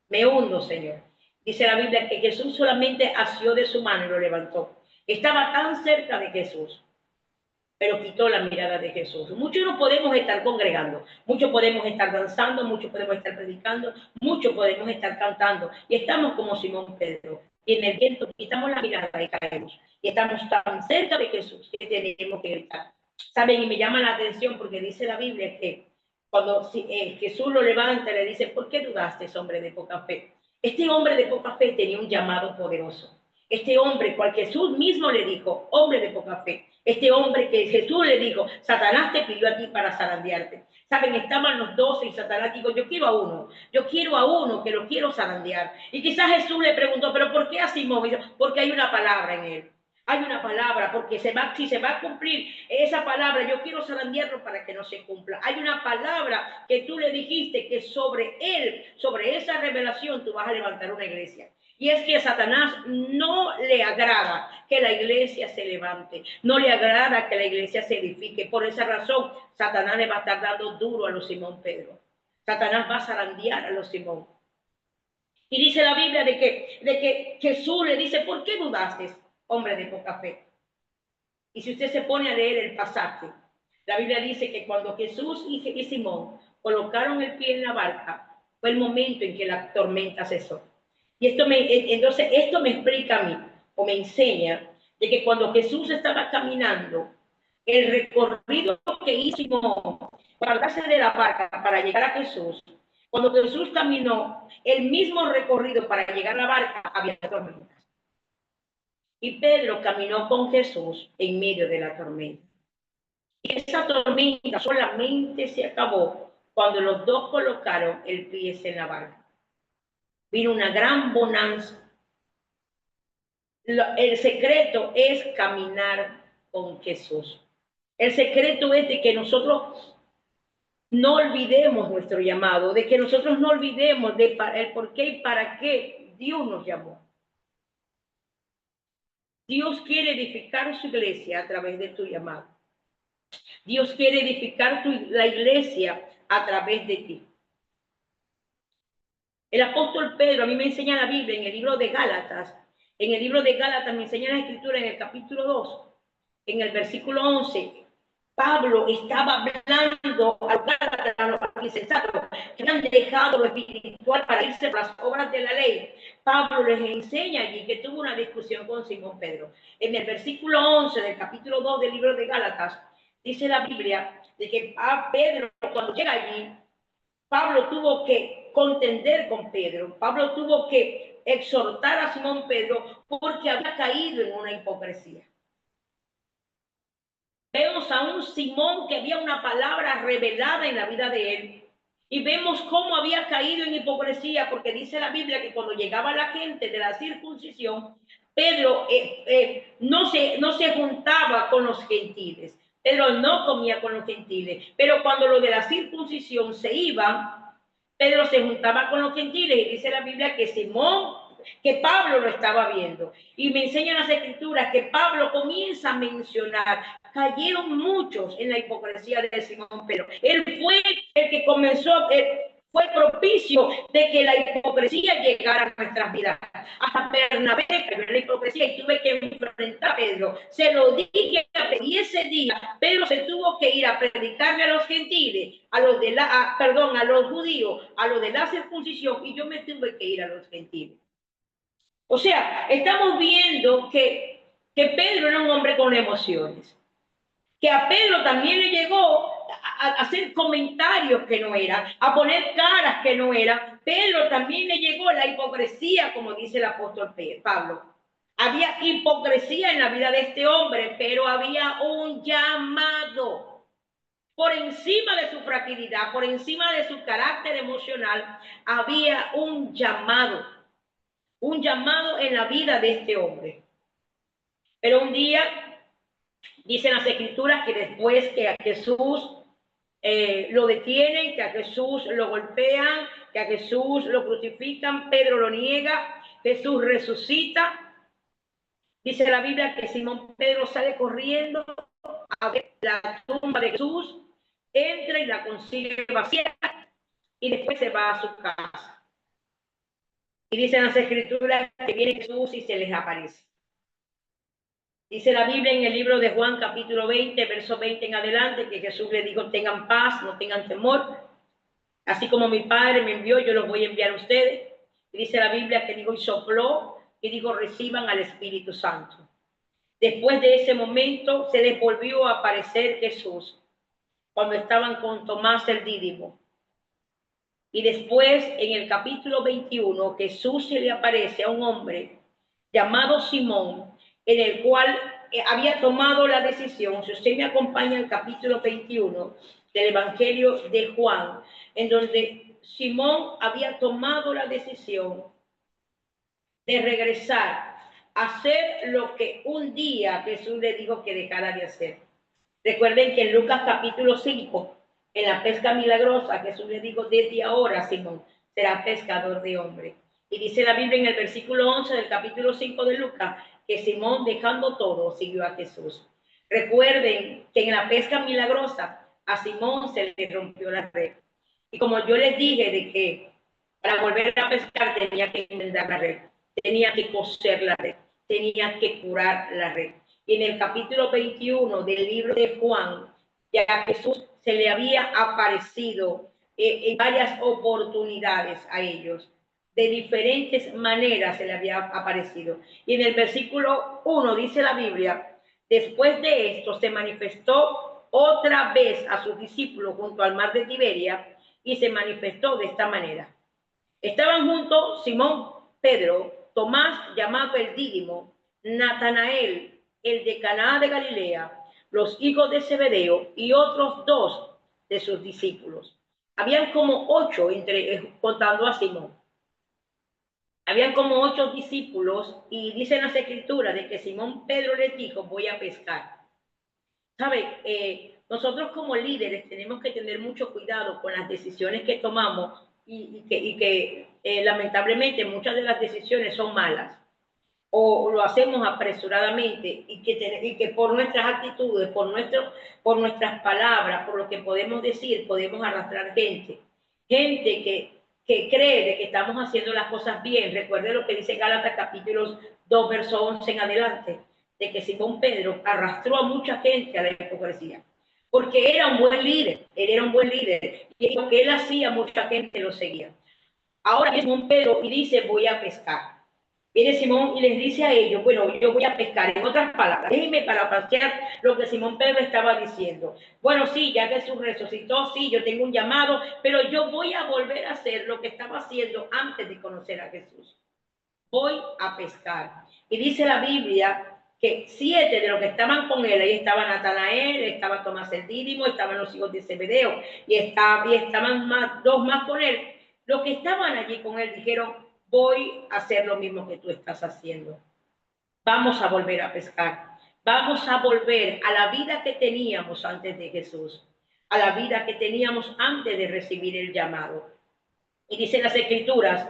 Me hundo, Señor. Dice la Biblia que Jesús solamente asió de su mano y lo levantó. Estaba tan cerca de Jesús, pero quitó la mirada de Jesús. Muchos no podemos estar congregando, muchos podemos estar danzando, muchos podemos estar predicando, muchos podemos estar cantando, y estamos como Simón Pedro, y en el viento quitamos la mirada y caemos, y estamos tan cerca de Jesús que tenemos que gritar. ¿Saben? Y me llama la atención porque dice la Biblia que cuando Jesús lo levanta, le dice, ¿por qué dudaste, hombre de poca fe? Este hombre de poca fe tenía un llamado poderoso. Este hombre, cual Jesús mismo le dijo, hombre de poca fe. Este hombre que Jesús le dijo, Satanás te pidió a ti para zarandearte. Saben, estaban los 12 y Satanás dijo, yo quiero a uno que lo quiero zarandear. Y quizás Jesús le preguntó, pero ¿por qué a Simón? Porque hay una palabra en él. Hay una palabra, porque si se va a cumplir esa palabra, yo quiero zarandearlo para que no se cumpla. Hay una palabra que tú le dijiste que sobre él, sobre esa revelación, tú vas a levantar una iglesia. Y es que a Satanás no le agrada que la iglesia se levante, no le agrada que la iglesia se edifique. Por esa razón, Satanás le va a estar dando duro a los Simón Pedro. Satanás va a zarandear a los Simón. Y dice la Biblia de que Jesús le dice, ¿por qué dudaste, hombre de poca fe? Y si usted se pone a leer el pasaje, la Biblia dice que cuando Jesús y Simón colocaron el pie en la barca, fue el momento en que la tormenta cesó. Y entonces esto me explica a mí, o me enseña, de que cuando Jesús estaba caminando, el recorrido que hizo Simón para darse de la barca para llegar a Jesús, cuando Jesús caminó el mismo recorrido para llegar a la barca, había tormentas. Y Pedro caminó con Jesús en medio de la tormenta. Esa tormenta solamente se acabó cuando los dos colocaron el pie en la barca. Vino una gran bonanza. El secreto es caminar con Jesús. El secreto es de que nosotros no olvidemos nuestro llamado, de que nosotros no olvidemos de el por qué y para qué Dios nos llamó. Dios quiere edificar su iglesia a través de tu llamado. Dios quiere edificar la iglesia a través de ti. El apóstol Pedro, a mí me enseña la Biblia en el libro de Gálatas. En el libro de Gálatas me enseña la escritura en el capítulo 2, en el versículo 11. Pablo estaba hablando a los insensatos que han dejado lo espiritual para irse a las obras de la ley. Pablo les enseña allí que tuvo una discusión con Simón Pedro. En el versículo 11 del capítulo 2 del libro de Gálatas, dice la Biblia de que a Pedro, cuando llega allí, Pablo tuvo que contender con Pedro. Pablo tuvo que exhortar a Simón Pedro porque había caído en una hipocresía. Vemos a un Simón que había una palabra revelada en la vida de él. Y vemos cómo había caído en hipocresía, porque dice la Biblia que cuando llegaba la gente de la circuncisión, Pedro no se juntaba con los gentiles. Pedro no comía con los gentiles. Pero cuando lo de la circuncisión se iba, Pedro se juntaba con los gentiles. Y dice la Biblia que Pablo lo estaba viendo. Y me enseñan las escrituras que Pablo comienza a mencionar. Cayeron muchos en la hipocresía de Simón Pedro. Él fue el que comenzó, fue propicio de que la hipocresía llegara a nuestras vidas. Hasta Bernabé cayó en la hipocresía y tuve que enfrentar a Pedro. Se lo dije y ese día Pedro se tuvo que ir a predicarle a los gentiles, a los judíos, a los de la circuncisión, y yo me tuve que ir a los gentiles. O sea, estamos viendo que Pedro era un hombre con emociones, que a Pedro también le llegó a hacer comentarios que no eran, a poner caras que no eran. Pedro también le llegó la hipocresía, como dice el apóstol Pablo. Había hipocresía en la vida de este hombre, pero había un llamado. Por encima de su fragilidad, por encima de su carácter emocional, había un llamado en la vida de este hombre. Pero un día, dicen las escrituras que después que a Jesús lo detienen, que a Jesús lo golpean, que a Jesús lo crucifican, Pedro lo niega, Jesús resucita. Dice la Biblia que Simón Pedro sale corriendo a ver la tumba de Jesús, entra y la consigue vacía y después se va a su casa. Y dicen las escrituras que viene Jesús y se les aparece. Dice la Biblia en el libro de Juan, capítulo 20, verso 20 en adelante, que Jesús le dijo, tengan paz, no tengan temor. Así como mi Padre me envió, yo los voy a enviar a ustedes. Y dice la Biblia que dijo y sopló y dijo, reciban al Espíritu Santo. Después de ese momento se les volvió a aparecer Jesús cuando estaban con Tomás el Dídimo. Y después en el capítulo 21 Jesús se le aparece a un hombre llamado Simón, en el cual había tomado la decisión. Si usted me acompaña al capítulo 21 del Evangelio de Juan, en donde Simón había tomado la decisión de regresar a hacer lo que un día Jesús le dijo que dejara de hacer. Recuerden que en Lucas capítulo 5, en la pesca milagrosa, Jesús le dijo, desde ahora, Simón, será pescador de hombres. Y dice la Biblia en el versículo 11 del capítulo 5 de Lucas, que Simón, dejando todo, siguió a Jesús. Recuerden que en la pesca milagrosa a Simón se le rompió la red. Y como yo les dije de que para volver a pescar tenía que enmendar la red, tenía que coser la red, tenía que curar la red. Y en el capítulo 21 del libro de Juan, ya a Jesús se le había aparecido en varias oportunidades a ellos. De diferentes maneras se le había aparecido. Y en el versículo 1 dice la Biblia, después de esto se manifestó otra vez a sus discípulos junto al mar de Tiberia y se manifestó de esta manera. Estaban juntos Simón, Pedro, Tomás, llamado el Dídimo, Natanael, el de Caná de Galilea, los hijos de Zebedeo y otros 2 de sus discípulos. Habían como 8, contando a Simón. Habían como 8 discípulos y dicen las escrituras de que Simón Pedro les dijo, voy a pescar. ¿Sabe? Nosotros como líderes tenemos que tener mucho cuidado con las decisiones que tomamos y que lamentablemente muchas de las decisiones son malas o lo hacemos apresuradamente y que por nuestras actitudes, por nuestras palabras, por lo que podemos decir, podemos arrastrar gente que cree de que estamos haciendo las cosas bien. Recuerde lo que dice Gálatas capítulos 2, verso 11 en adelante, de que Simón Pedro arrastró a mucha gente a la hipocresía, porque era un buen líder, él era un buen líder, y lo que él hacía, mucha gente lo seguía. Ahora viene Simón Pedro y dice, voy a pescar. Viene Simón y les dice a ellos, bueno, yo voy a pescar. En otras palabras, déjenme parafrasear lo que Simón Pedro estaba diciendo. Bueno, sí, ya Jesús resucitó, sí, yo tengo un llamado, pero yo voy a volver a hacer lo que estaba haciendo antes de conocer a Jesús. Voy a pescar. Y dice la Biblia que 7 de los que estaban con él, ahí estaba Natanael, estaba Tomás el Dídimo, estaban los hijos de Zebedeo, y estaban 2 más con él. Los que estaban allí con él dijeron, voy a hacer lo mismo que tú estás haciendo. Vamos a volver a pescar. Vamos a volver a la vida que teníamos antes de Jesús, a la vida que teníamos antes de recibir el llamado. Y dicen las escrituras,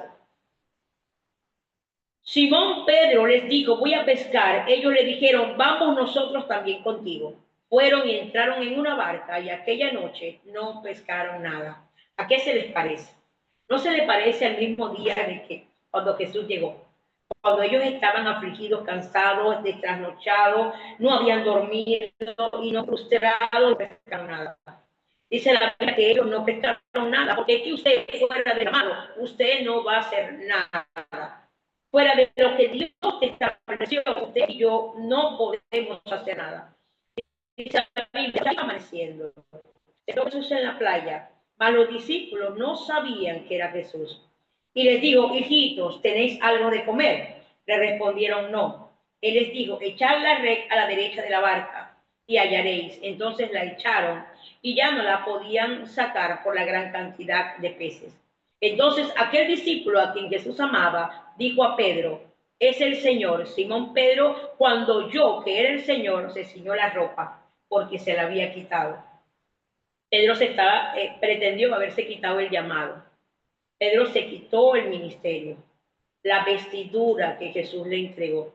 Simón Pedro les dijo, voy a pescar. Ellos le dijeron, vamos nosotros también contigo. Fueron y entraron en una barca y aquella noche no pescaron nada. ¿A qué se les parece? ¿No se les parece al mismo día de que cuando Jesús llegó? Cuando ellos estaban afligidos, cansados, trasnochados, no habían dormido y no frustrados, no pescaron nada. Dice la Biblia que ellos no pescaron nada, porque aquí usted fuera del llamado, usted no va a hacer nada. Fuera de lo que Dios te estableció, usted y yo no podemos hacer nada. Dice la Biblia, está amaneciendo. Jesús en la playa, mas los discípulos no sabían que era Jesús. Y les dijo, hijitos, ¿tenéis algo de comer? Le respondieron, no. Él les dijo, echad la red a la derecha de la barca y hallaréis. Entonces la echaron y ya no la podían sacar por la gran cantidad de peces. Entonces aquel discípulo a quien Jesús amaba dijo a Pedro, es el Señor. Simón Pedro, cuando oyó que era el Señor, se ciñó la ropa porque se la había quitado. Pedro pretendió haberse quitado el llamado. Pedro se quitó el ministerio, la vestidura que Jesús le entregó.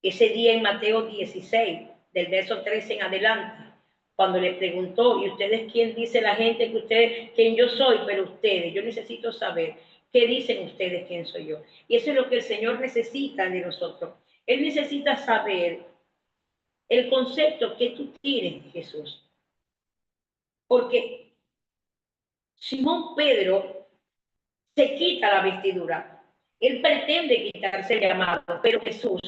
Ese día en Mateo 16, del verso 13 en adelante, cuando le preguntó, ¿y ustedes quién dice la gente que ustedes, quién yo soy? Pero ustedes, yo necesito saber, ¿qué dicen ustedes quién soy yo? Y eso es lo que el Señor necesita de nosotros. Él necesita saber el concepto que tú tienes de Jesús. Porque Simón Pedro se quita la vestidura. Él pretende quitarse el llamado, pero Jesús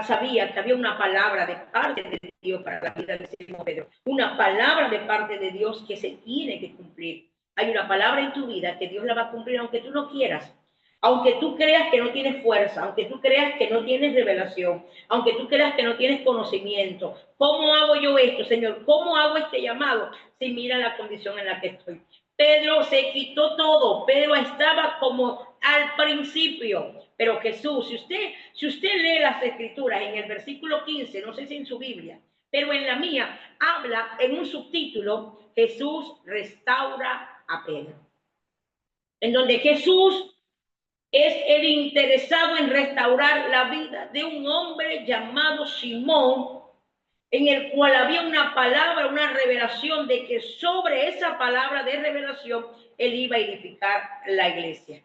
sabía que había una palabra de parte de Dios para la vida de Simón Pedro. Una palabra de parte de Dios que se tiene que cumplir. Hay una palabra en tu vida que Dios la va a cumplir aunque tú no quieras. Aunque tú creas que no tienes fuerza, aunque tú creas que no tienes revelación, aunque tú creas que no tienes conocimiento. ¿Cómo hago yo esto, Señor? ¿Cómo hago este llamado? Si mira la condición en la que estoy. Pedro se quitó todo. Pedro estaba como al principio. Pero Jesús, si usted lee las escrituras en el versículo 15, no sé si en su Biblia, pero en la mía, habla en un subtítulo, Jesús restaura a Pedro. En donde Jesús es el interesado en restaurar la vida de un hombre llamado Simón, en el cual había una palabra, una revelación de que sobre esa palabra de revelación él iba a edificar la iglesia.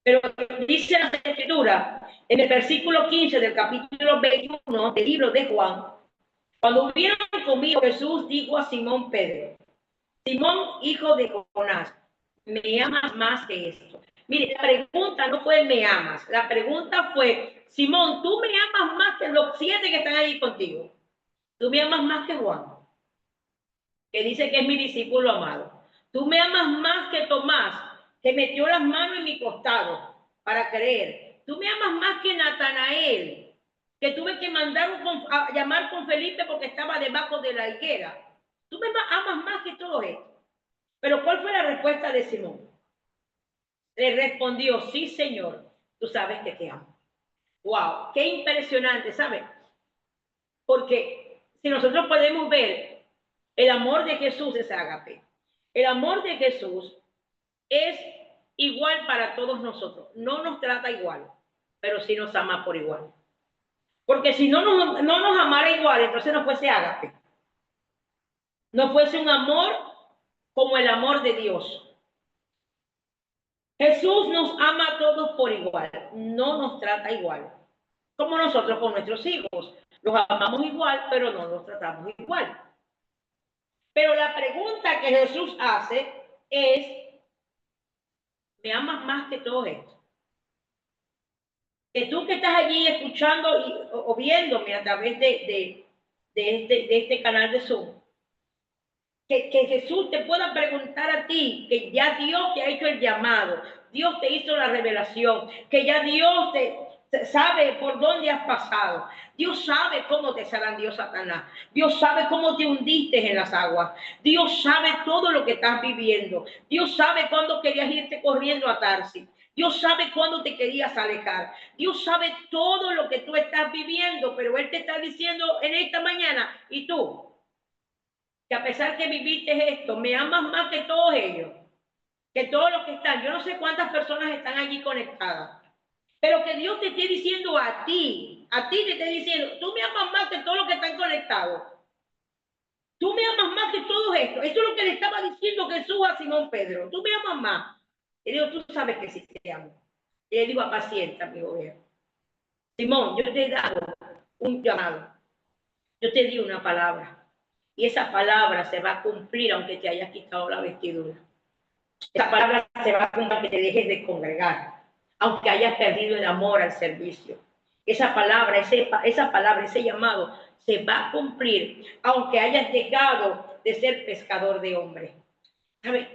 Pero dice la escritura en el versículo 15 del capítulo 21 del libro de Juan, cuando hubieron comido, Jesús dijo a Simón Pedro, Simón, hijo de Jonás, ¿me amas más que esto? Mire, la pregunta no fue ¿me amas? La pregunta fue, Simón, ¿tú me amas más que los 7 que están ahí contigo? ¿Tú me amas más que Juan? Que dice que es mi discípulo amado. ¿Tú me amas más que Tomás, que metió las manos en mi costado para creer? ¿Tú me amas más que Natanael, que tuve que mandar a llamar con Felipe porque estaba debajo de la higuera. Tú me amas más que todo esto. Pero ¿cuál fue la respuesta de Simón? Le respondió, sí, Señor, tú sabes que te amo. Wow, qué impresionante, ¿sabes? Porque si nosotros podemos ver, el amor de Jesús es ágape. El amor de Jesús es igual para todos nosotros. No nos trata igual, pero sí nos ama por igual. Porque si no nos amara igual, entonces no fuese ágape. No fuese un amor como el amor de Dios. Jesús nos ama a todos por igual, no nos trata igual. Como nosotros con nuestros hijos. Los amamos igual, pero no los tratamos igual. Pero la pregunta que Jesús hace es, ¿me amas más que todo esto? Que tú que estás allí escuchando o viéndome a través de este canal de Zoom, que Jesús te pueda preguntar a ti, que ya Dios te ha hecho el llamado, Dios te hizo la revelación, que ya Dios te sabe por dónde has pasado, Dios sabe cómo te zarandeó Satanás, Dios sabe cómo te hundiste en las aguas, Dios sabe todo lo que estás viviendo, Dios sabe cuándo querías irte corriendo a Tarsis, Dios sabe cuándo te querías alejar, Dios sabe todo lo que tú estás viviendo, pero Él te está diciendo en esta mañana, ¿y tú? Que a pesar que viviste esto, me amas más que todos ellos, que todos los que están. Yo no sé cuántas personas están allí conectadas, pero que Dios te esté diciendo a ti te esté diciendo, tú me amas más que todos los que están conectados. Tú me amas más que todo esto. Eso es lo que le estaba diciendo Jesús a Simón Pedro. Tú me amas más. Y digo, tú sabes que sí te amo. Y le digo, apacienta, mi gobierno. Simón, yo te he dado un llamado. Yo te di una palabra. Y esa palabra se va a cumplir aunque te hayas quitado la vestidura. Esa palabra se va a cumplir aunque te dejes de congregar, aunque hayas perdido el amor al servicio. Esa palabra, ese llamado se va a cumplir aunque hayas dejado de ser pescador de hombres. ¿Sabes?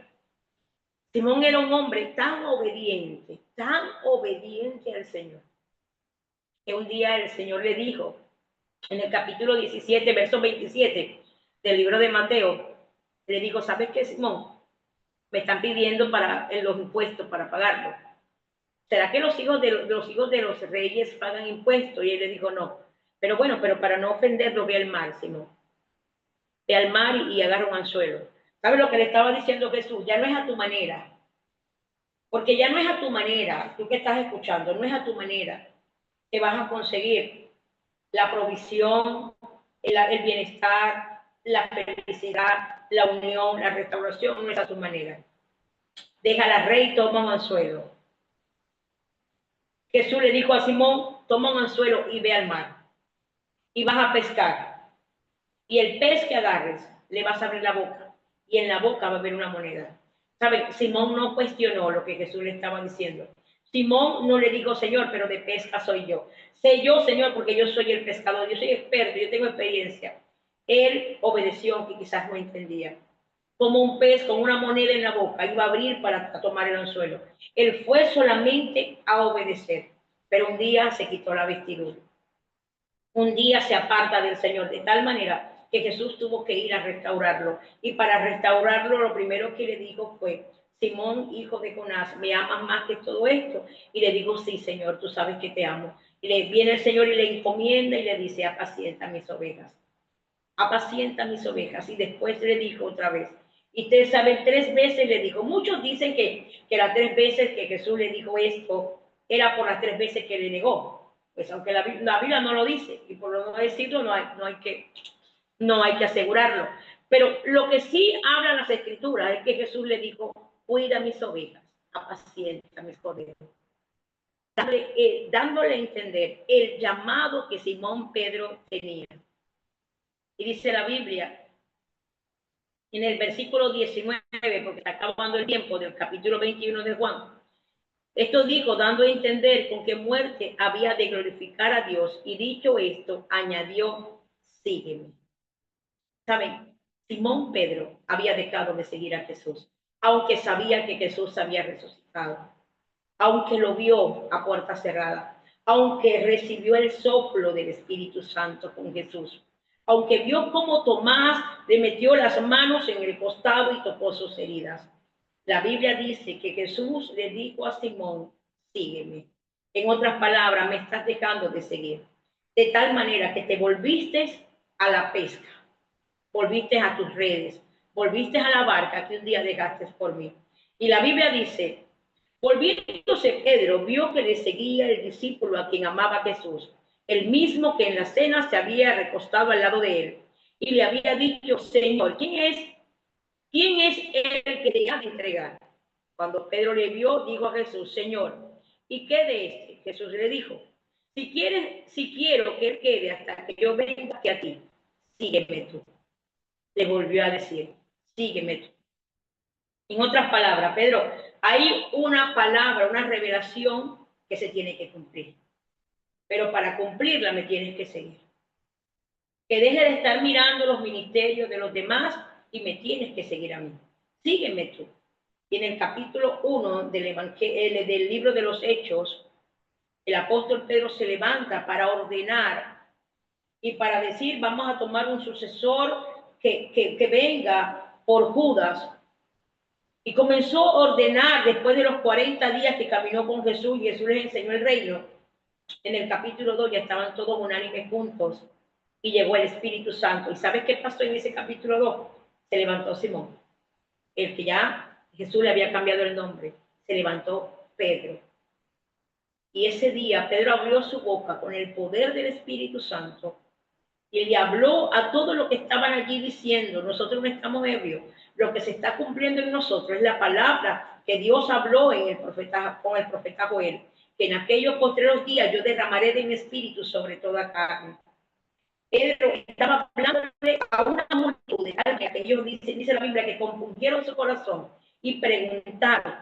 Simón era un hombre tan obediente al Señor, que un día el Señor le dijo, en el capítulo 17, verso 27 del libro de Mateo, le dijo, ¿sabes qué, Simón? Me están pidiendo para los impuestos para pagarlo. ¿Será que los hijos de los reyes pagan impuestos? Y él le dijo, no. Pero bueno, pero para no ofenderlo, ve al mar, Simón. Ve al mar y agarra un anzuelo. ¿Sabes lo que le estaba diciendo Jesús? Ya no es a tu manera. Porque ya no es a tu manera, tú que estás escuchando, no es a tu manera que vas a conseguir la provisión, el bienestar, la felicidad, la unión, la restauración, no es a tu manera. Déjala, rey, toma un anzuelo. Jesús le dijo a Simón, toma un anzuelo y ve al mar. Y vas a pescar. Y el pez que agarres, le vas a abrir la boca. Y en la boca va a haber una moneda. ¿Saben? Simón no cuestionó lo que Jesús le estaba diciendo. Simón no le dijo, Señor, pero de pesca soy yo. Sé yo, Señor, porque yo soy el pescador, yo soy experto, yo tengo experiencia. Él obedeció, aunque quizás no entendía. Como un pez con una moneda en la boca, iba a abrir para tomar el anzuelo. Él fue solamente a obedecer, pero un día se quitó la vestidura. Un día se aparta del Señor de tal manera que Jesús tuvo que ir a restaurarlo. Y para restaurarlo, lo primero que le dijo fue, Simón, hijo de Jonás, ¿me amas más que todo esto? Y le dijo, sí, Señor, tú sabes que te amo. Y le viene el Señor y le encomienda y le dice, apacienta mis ovejas. Apacienta mis ovejas. Y después le dijo otra vez, y ustedes saben, 3 veces le dijo. Muchos dicen que las 3 veces que Jesús le dijo esto era por las 3 veces que le negó. Pues aunque la Biblia no lo dice, y por no decirlo no hay que asegurarlo. Pero lo que sí hablan las escrituras es que Jesús le dijo, cuida mis ovejas, apacienta mis corderos. Dándole a entender el llamado que Simón Pedro tenía. Y dice la Biblia, en el versículo 19, porque está acabando el tiempo del capítulo 21 de Juan, esto dijo, dando a entender con qué muerte había de glorificar a Dios, y dicho esto, añadió, sígueme. ¿Saben? Simón Pedro había dejado de seguir a Jesús, aunque sabía que Jesús había resucitado, aunque lo vio a puerta cerrada, aunque recibió el soplo del Espíritu Santo con Jesús, aunque vio cómo Tomás le metió las manos en el costado y tocó sus heridas. La Biblia dice que Jesús le dijo a Simón, sígueme. En otras palabras, me estás dejando de seguir. De tal manera que te volviste a la pesca, volviste a tus redes, volviste a la barca que un día dejaste por mí. Y la Biblia dice, volviéndose Pedro, vio que le seguía el discípulo a quien amaba Jesús, el mismo que en la cena se había recostado al lado de él, y le había dicho, Señor, ¿quién es el que te ha de entregar? Cuando Pedro le vio, dijo a Jesús, Señor, ¿y qué de este? Jesús le dijo, si quiero que él quede hasta que yo venga hacia ti, sígueme tú. Le volvió a decir, sígueme tú. En otras palabras, Pedro, hay una palabra, una revelación que se tiene que cumplir. Pero para cumplirla me tienes que seguir. Que deje de estar mirando los ministerios de los demás y me tienes que seguir a mí. Sígueme tú. Y en el capítulo 1 del libro de los Hechos, el apóstol Pedro se levanta para ordenar y para decir, vamos a tomar un sucesor que venga por Judas. Y comenzó a ordenar después de los 40 días que caminó con Jesús y Jesús les enseñó el reino. En el capítulo 2 ya estaban todos unánimes juntos y llegó el Espíritu Santo. ¿Y sabes qué pasó en ese capítulo 2? Se levantó Simón, el que ya Jesús le había cambiado el nombre. Se levantó Pedro. Y ese día Pedro abrió su boca con el poder del Espíritu Santo y le habló a todos los que estaban allí diciendo, nosotros no estamos ebrios, lo que se está cumpliendo en nosotros es la palabra que Dios habló con el profeta Joel, que en aquellos postreros días yo derramaré de mi espíritu sobre toda carne. Pedro estaba hablando a una multitud de tal que aquellos, dice la Biblia, que compungieron su corazón y preguntaron,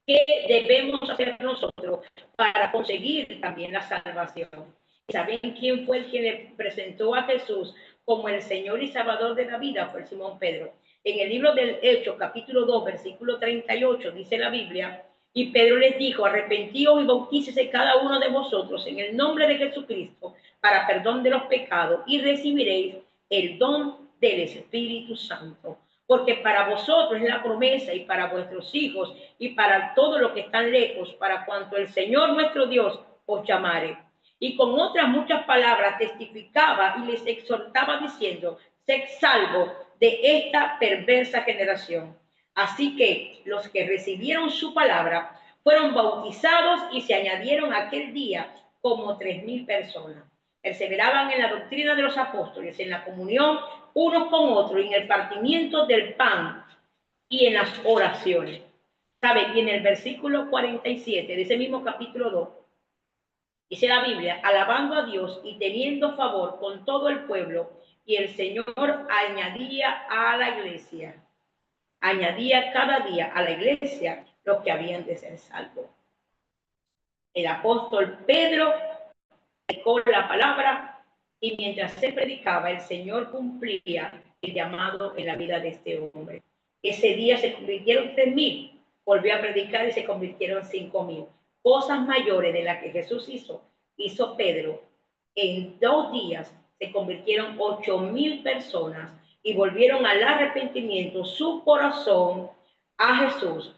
¿qué debemos hacer nosotros para conseguir también la salvación? ¿Saben quién fue el que le presentó a Jesús como el Señor y Salvador de la vida? Fue Simón Pedro. En el libro del Hechos, capítulo 2, versículo 38, dice la Biblia, y Pedro les dijo, arrepentíos y bautícese cada uno de vosotros en el nombre de Jesucristo para perdón de los pecados y recibiréis el don del Espíritu Santo. Porque para vosotros es la promesa y para vuestros hijos y para todos los que están lejos, para cuanto el Señor nuestro Dios os llamare. Y con otras muchas palabras testificaba y les exhortaba diciendo, sed salvos de esta perversa generación. Así que los que recibieron su palabra fueron bautizados y se añadieron aquel día como 3,000 personas. Perseveraban en la doctrina de los apóstoles, en la comunión unos con otros, en el partimiento del pan y en las oraciones. ¿Sabe? Y en el versículo 47 de ese mismo capítulo 2, dice la Biblia, alabando a Dios y teniendo favor con todo el pueblo, y el Señor añadía cada día a la iglesia los que habían de ser salvos. El apóstol Pedro predicó la palabra y mientras se predicaba, el Señor cumplía el llamado en la vida de este hombre. Ese día se convirtieron 3,000, volvió a predicar y se convirtieron 5,000. Cosas mayores de las que Jesús hizo Pedro. En 2 días se convirtieron 8,000 personas y volvieron al arrepentimiento su corazón a Jesús.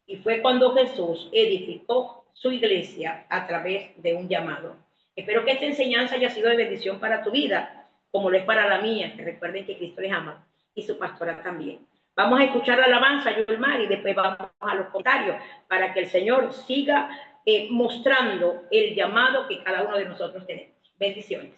Y fue cuando Jesús edificó su iglesia a través de un llamado. Espero que esta enseñanza haya sido de bendición para tu vida, como lo es para la mía, que recuerden que Cristo les ama y su pastora también. Vamos a escuchar la alabanza, Yolmar, y después vamos a los comentarios para que el Señor siga mostrando el llamado que cada uno de nosotros tenemos. Bendiciones.